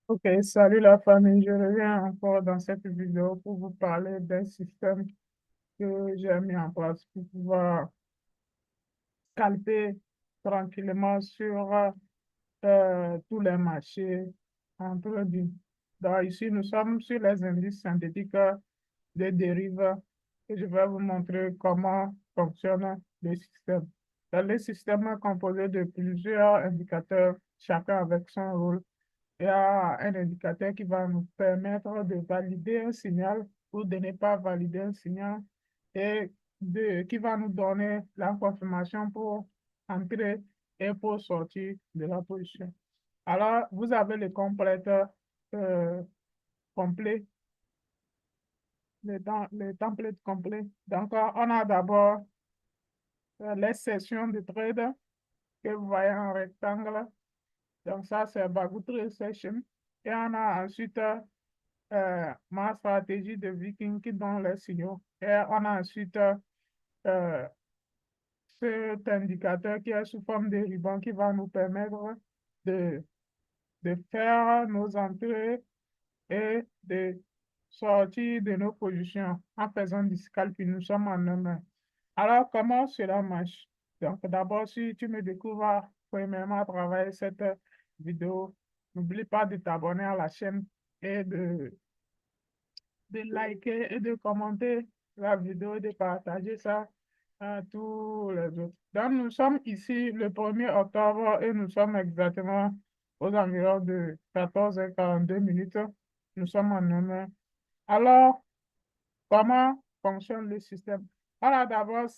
Ok, salut la famille, je reviens encore dans cette vidéo pour vous parler d'un système que j'ai mis en place pour pouvoir scalper tranquillement sur tous les marchés entre du. Donc ici, nous sommes sur les indices synthétiques des dérives et je vais vous montrer comment fonctionne le système. Le système est composé de plusieurs indicateurs, chacun avec son rôle. Il y a un indicateur qui va nous permettre de valider un signal ou de ne pas valider un signal et qui va nous donner la confirmation pour entrer et pour sortir de la position. Alors, vous avez le compléteur complet, le template complet. Donc, on a d'abord les sessions de trade que vous voyez en rectangle. Donc, ça, c'est Bagou Trade Session. Et on a ensuite ma stratégie de Viking qui donne les signaux. Et on a ensuite cet indicateur qui est sous forme de ruban qui va nous permettre de, de faire nos entrées et de sortir de nos positions en faisant du scalp. Nous sommes en un main. Alors, comment cela marche? Donc, d'abord, si tu me découvres premièrement à travers cette vidéo, n'oublie pas de t'abonner à la chaîne et de liker et de commenter la vidéo et de partager ça à tous les autres. Donc, nous sommes ici le 1er octobre et nous sommes exactement aux environs de 14h42 minutes. Nous sommes en humain. Alors, comment fonctionne le système? On a d'abord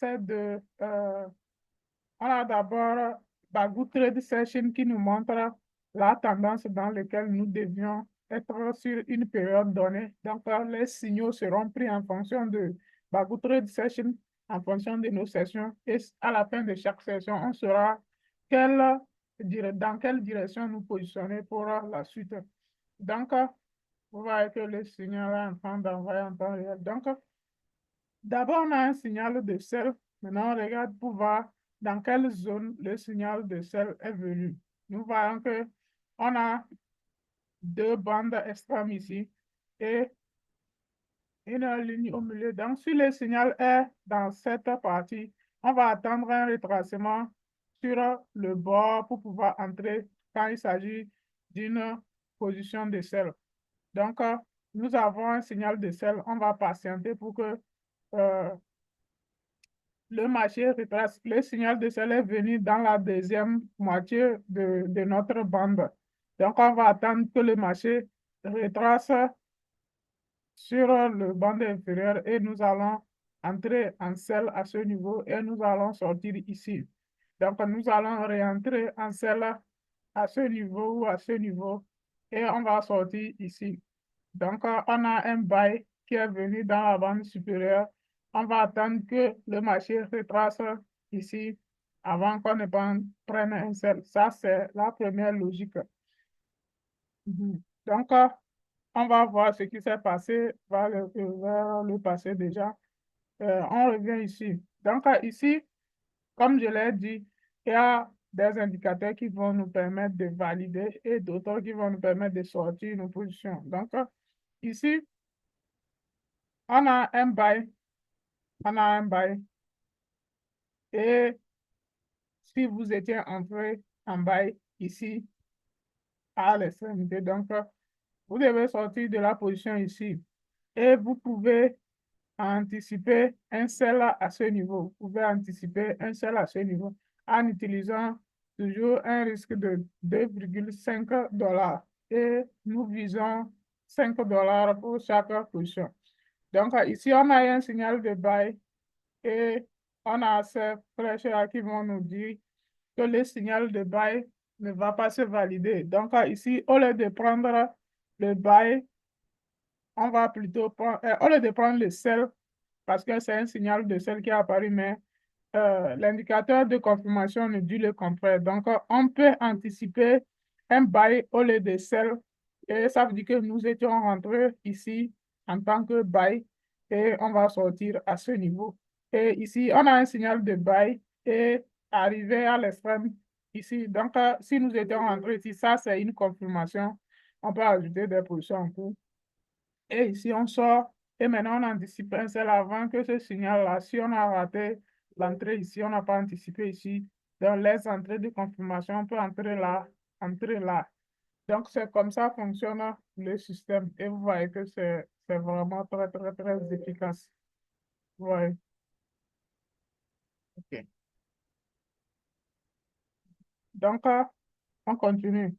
on a d'abord Bagou Trade Session qui nous montre la tendance dans laquelle nous devions être sur une période donnée. Donc, les signaux seront pris en fonction de Bagou Trade Session, en fonction de nos sessions. Et à la fin de chaque session, on saura dans quelle direction nous positionner pour la suite. Donc, vous voyez que le signal est en train d'envoyer en temps réel. Donc, d'abord, on a un signal de sel. Maintenant, on regarde pour voir dans quelle zone le signal de sel est venu. Nous voyons que on a deux bandes extrêmes ici et une ligne au milieu. Donc, si le signal est dans cette partie, on va attendre un retracement sur le bord pour pouvoir entrer quand il s'agit d'une position de sel. Donc, nous avons un signal de sel. On va patienter pour que euh, le marché retrace. Le signal de sel est venu dans la deuxième moitié de notre bande. Donc, on va attendre que le marché retrace sur le bande inférieur et nous allons entrer en sel à ce niveau et nous allons sortir ici. Donc, nous allons réentrer en sel à ce niveau ou à ce niveau et on va sortir ici. Donc, on a un buy qui est venu dans la bande supérieure. On va attendre que le marché retrace ici avant qu'on ne prenne un sel. Ça, c'est la première logique. Donc, on va voir ce qui s'est passé vers le passé déjà. On revient ici. Donc, ici, comme je l'ai dit, il y a des indicateurs qui vont nous permettre de valider et d'autres qui vont nous permettre de sortir nos positions. Donc, ici, on a un buy, on a un buy. Et si vous étiez entré en buy ici, à l'extrémité, donc, vous devez sortir de la position ici. Et vous pouvez anticiper un sell à ce niveau. Vous pouvez anticiper un sell à ce niveau en utilisant toujours un risque de 2,5 $. Et nous visons 5 $ pour chaque position. Donc, ici, on a un signal de buy et on a ces flèches qui vont nous dire que le signal de buy ne va pas se valider. Donc, ici, au lieu de prendre le buy, on va plutôt prendre, au lieu de prendre le sell, parce que c'est un signal de sell qui est apparu, mais l'indicateur de confirmation nous dit le contraire. Donc, on peut anticiper un buy au lieu de sell, et ça veut dire que nous étions rentrés ici en tant que buy, et on va sortir à ce niveau. Et ici, on a un signal de buy, et arrivé à l'extrême ici. Donc, si nous étions rentrés ici, ça, c'est une confirmation On peut ajouter des positions en cours. Et ici, on sort. Et maintenant, on anticipe un seul avant que ce signal-là, si on a raté l'entrée ici, on n'a pas anticipé ici. Dans les entrées de confirmation, on peut entrer là, entrer là. Donc, c'est comme ça fonctionne le système. Et vous voyez que c'est vraiment très, très, très efficace. Ouais, OK. Donc, on continue.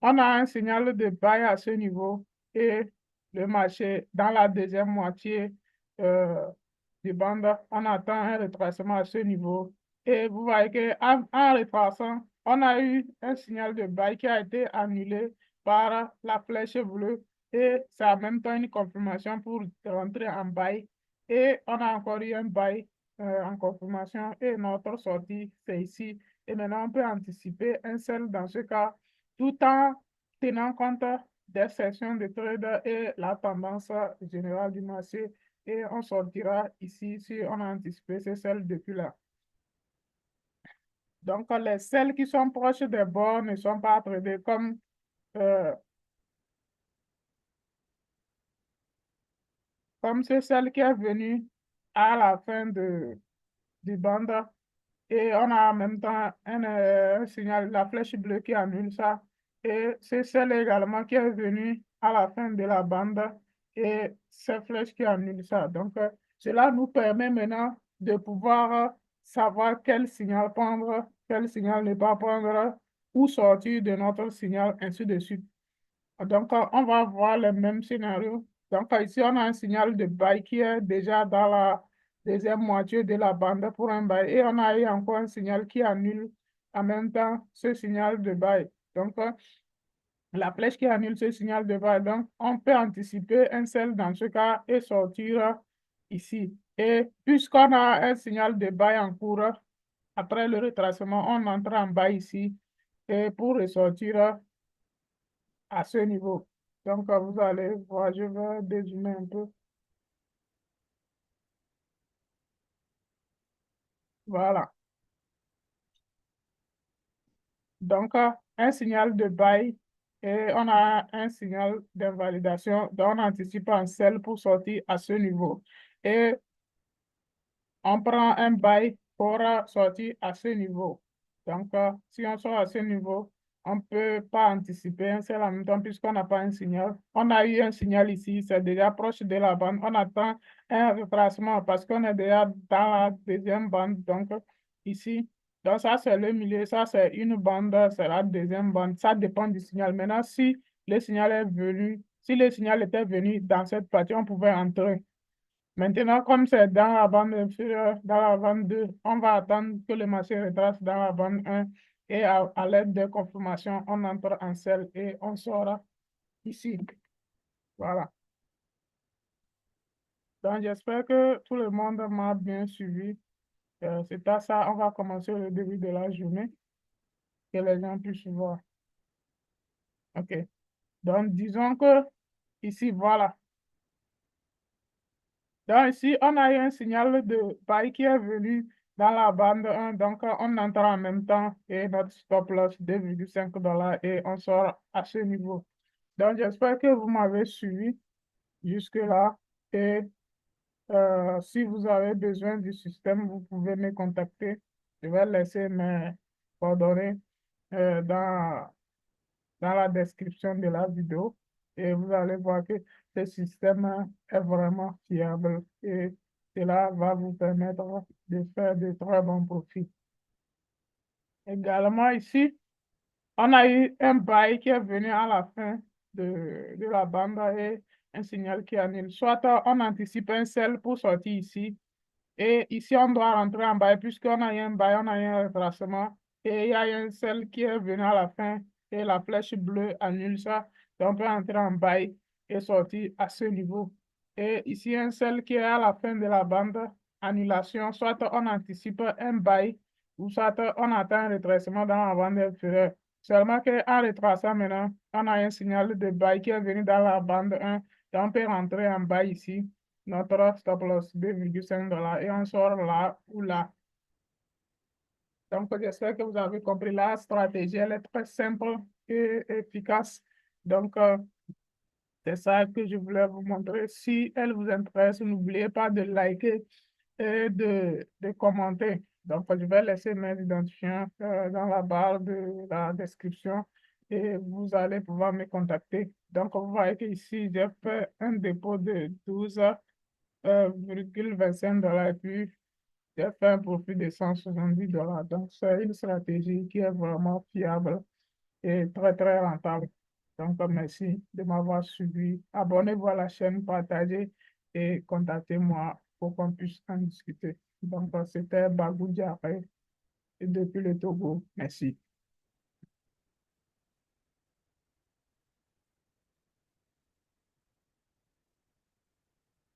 On a un signal de bail à ce niveau et le marché dans la deuxième moitié euh, du bande, on attend un retracement à ce niveau. Et vous voyez qu'en retraçant, on a eu un signal de bail qui a été annulé par la flèche bleue et c'est en même temps une confirmation pour rentrer en bail. Et on a encore eu un bail en confirmation et notre sortie, c'est ici. Et maintenant, on peut anticiper un seul dans ce cas tout en tenant compte des sessions de trade et la tendance générale du marché. Et on sortira ici si on a anticipé ces celles depuis là. Donc, les celles qui sont proches des bords ne sont pas tradées euh, comme c'est celle qui est venue à la fin du bande. Et on a en même temps un signal, la flèche bleue qui annule ça. Et c'est celle également qui est venue à la fin de la bande et cette flèche qui annule ça. Donc, cela nous permet maintenant de pouvoir savoir quel signal prendre, quel signal ne pas prendre, où sortir de notre signal, ainsi de suite. Donc, on va voir le même scénario. Donc, ici, on a un signal de bail qui est déjà dans la deuxième moitié de la bande pour un bail. Et on a eu encore un signal qui annule en même temps ce signal de bail. Donc, la flèche qui annule ce signal de bail. Donc, on peut anticiper un sell dans ce cas et sortir ici. Et puisqu'on a un signal de bail en cours, après le retracement, on entre en bail ici. Et pour ressortir à ce niveau. Donc, vous allez voir, je vais dézoomer un peu. Voilà. Donc, un signal de bail et on a un signal d'invalidation. Donc, on anticipe un sell pour sortir à ce niveau. Et on prend un bail pour sortir à ce niveau. Donc, si on sort à ce niveau, on ne peut pas anticiper un seul en même temps puisqu'on n'a pas un signal. On a eu un signal ici, c'est déjà proche de la bande. On attend un retracement parce qu'on est déjà dans la deuxième bande. Donc, ici, donc ça, c'est le milieu, ça, c'est une bande, c'est la deuxième bande. Ça dépend du signal. Maintenant, si le signal est venu, si le signal était venu dans cette partie, on pouvait entrer. Maintenant, comme c'est dans la bande inférieure, dans la bande 2, on va attendre que le marché retrace dans la bande 1 et à l'aide de confirmation, on entre en sell et on sort ici. Voilà. Donc, j'espère que tout le monde m'a bien suivi. C'est à ça, on va commencer le début de la journée, que les gens puissent voir. OK. Donc, disons que ici, voilà. Donc ici, on a eu un signal de bail qui est venu dans la bande 1. Donc, on entre en même temps et notre stop loss 2,5 $ et on sort à ce niveau. Donc, j'espère que vous m'avez suivi jusque-là. Et si vous avez besoin du système, vous pouvez me contacter. Je vais laisser mes coordonnées dans la description de la vidéo et vous allez voir que ce système est vraiment fiable et cela va vous permettre de faire de très bons profits. Également ici, on a eu un bail qui est venu à la fin de la bande et un signal qui annule. Soit on anticipe un sell pour sortir ici, et ici, on doit rentrer en bail puisqu'on a eu un bail, on a eu un retracement. Et il y a un seul qui est venu à la fin et la flèche bleue annule ça. Donc, on peut entrer en bail et sortir à ce niveau. Et ici, un seul qui est à la fin de la bande, annulation. Soit on anticipe un bail ou soit on attend un retracement dans la bande inférieure. Seulement qu'en retraçant maintenant, on a un signal de bail qui est venu dans la bande 1. Donc, on peut rentrer en bail ici notre stop loss 2,5 $ et on sort là ou là. Donc, j'espère que vous avez compris la stratégie. Elle est très simple et efficace. Donc, c'est ça que je voulais vous montrer. Si elle vous intéresse, n'oubliez pas de liker et de commenter. Donc, je vais laisser mes identifiants dans la barre de la description et vous allez pouvoir me contacter. Donc, vous voyez qu'ici, j'ai fait un dépôt de 12,25 $ et puis j'ai fait un profit de 170 $. Donc, c'est une stratégie qui est vraiment fiable et très, très rentable. Donc, merci de m'avoir suivi. Abonnez-vous à la chaîne, partagez et contactez-moi pour qu'on puisse en discuter. Donc, c'était Bagou Diaré depuis le Togo. Merci.